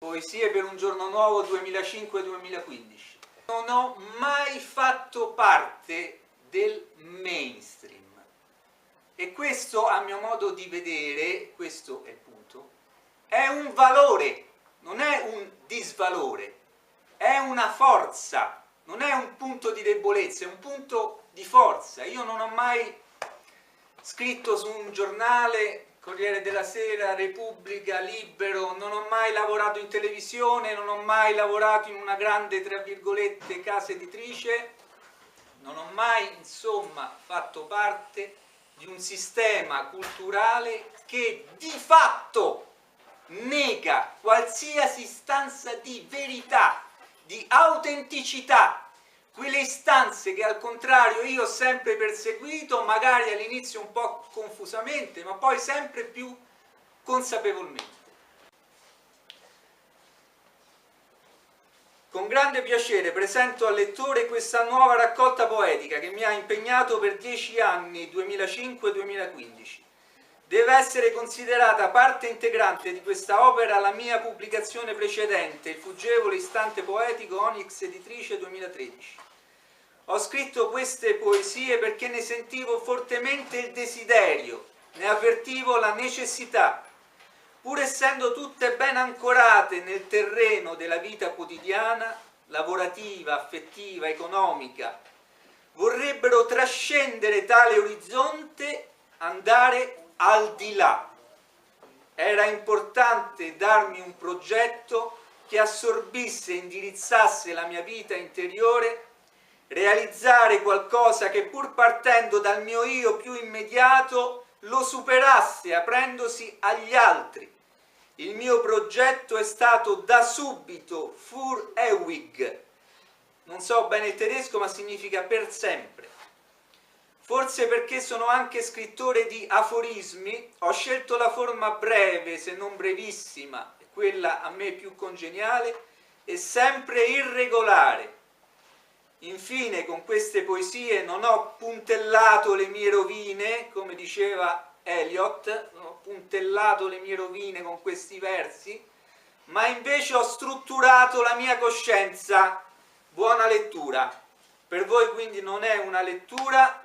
Poesie per un giorno nuovo 2005-2015. Non ho mai fatto parte del mainstream e questo, a mio modo di vedere, questo è il punto, è un valore, non è un disvalore, è una forza, non è un punto di debolezza, è un punto di forza. Io non ho mai scritto su un giornale, Corriere della Sera, Repubblica, Libero, non ho mai lavorato in televisione, non ho mai lavorato in una grande, tra virgolette, casa editrice, non ho mai, insomma, fatto parte di un sistema culturale che di fatto nega qualsiasi istanza di verità, di autenticità, quelle istanze che al contrario io ho sempre perseguito, magari all'inizio un po' confusamente, ma poi sempre più consapevolmente. Con grande piacere presento al lettore questa nuova raccolta poetica che mi ha impegnato per 10 anni, 2005-2015. Deve essere considerata parte integrante di questa opera la mia pubblicazione precedente, Il fuggevole istante poetico, Onyx Editrice 2013. Ho scritto queste poesie perché ne sentivo fortemente il desiderio, ne avvertivo la necessità, pur essendo tutte ben ancorate nel terreno della vita quotidiana, lavorativa, affettiva, economica, vorrebbero trascendere tale orizzonte, andare al di là. Era importante darmi un progetto che assorbisse e indirizzasse la mia vita interiore, realizzare qualcosa che pur partendo dal mio io più immediato lo superasse aprendosi agli altri. Il mio progetto è stato da subito für ewig, non so bene il tedesco ma significa per sempre. Forse perché sono anche scrittore di aforismi, ho scelto la forma breve, se non brevissima, quella a me più congeniale, e sempre irregolare. Infine, con queste poesie non ho puntellato le mie rovine, come diceva Eliot, non ho puntellato le mie rovine con questi versi, ma invece ho strutturato la mia coscienza. Buona lettura. Per voi quindi non è una lettura,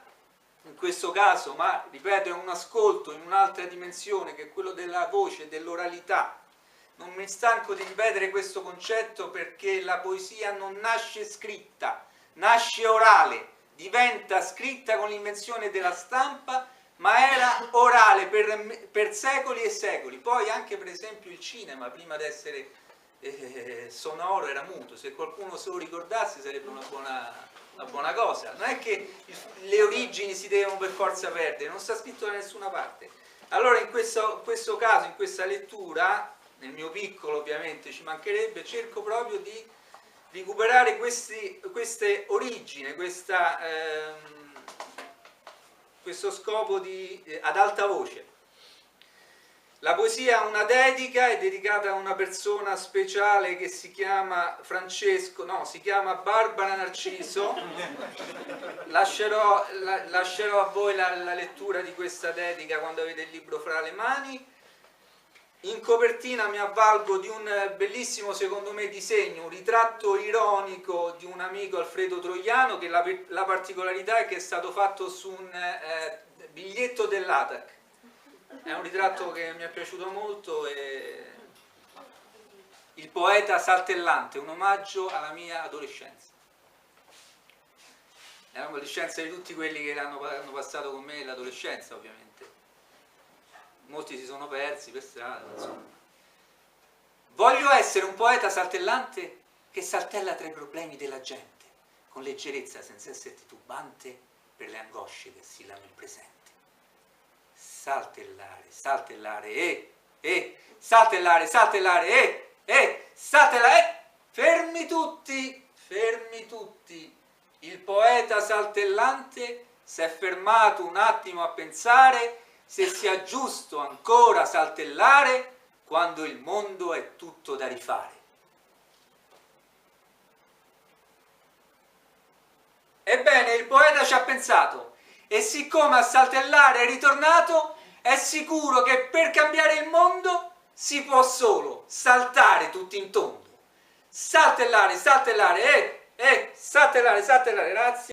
in questo caso, ma ripeto è un ascolto in un'altra dimensione che è quello della voce, dell'oralità. Non mi stanco di ripetere questo concetto perché la poesia non nasce scritta, nasce orale, diventa scritta con l'invenzione della stampa, ma era orale per secoli e secoli. Poi anche per esempio il cinema, prima di essere sonoro, era muto. Se qualcuno se lo ricordasse sarebbe una buona cosa. Non è che le origini si devono per forza perdere, non sta scritto da nessuna parte. Allora in questo caso, in questa lettura, nel mio piccolo ovviamente ci mancherebbe, cerco proprio di recuperare queste origini, questo scopo ad alta voce. La poesia ha una dedica, è dedicata a una persona speciale che si chiama si chiama Barbara Narciso. Lascerò a voi la lettura di questa dedica quando avete il libro fra le mani. In copertina mi avvalgo di un bellissimo, secondo me, disegno, un ritratto ironico di un amico, Alfredo Troiano, che la particolarità è che è stato fatto su un biglietto dell'ATAC. È un ritratto che mi è piaciuto molto, Il poeta saltellante, un omaggio alla mia adolescenza. È l'adolescenza di tutti quelli che hanno passato con me l'adolescenza, ovviamente. Molti si sono persi per strada, insomma. Voglio essere un poeta saltellante che saltella tra i problemi della gente, con leggerezza, senza essere titubante per le angosce che assillano il presente. Saltellare, saltellare, saltellare, saltellare, saltellare, fermi tutti, fermi tutti. Il poeta saltellante si è fermato un attimo a pensare se sia giusto ancora saltellare quando il mondo è tutto da rifare. Ebbene, il poeta ci ha pensato e siccome a saltellare è ritornato, è sicuro che per cambiare il mondo si può saltare tutti in tondo. Saltellare, saltellare, saltellare, saltellare, grazie.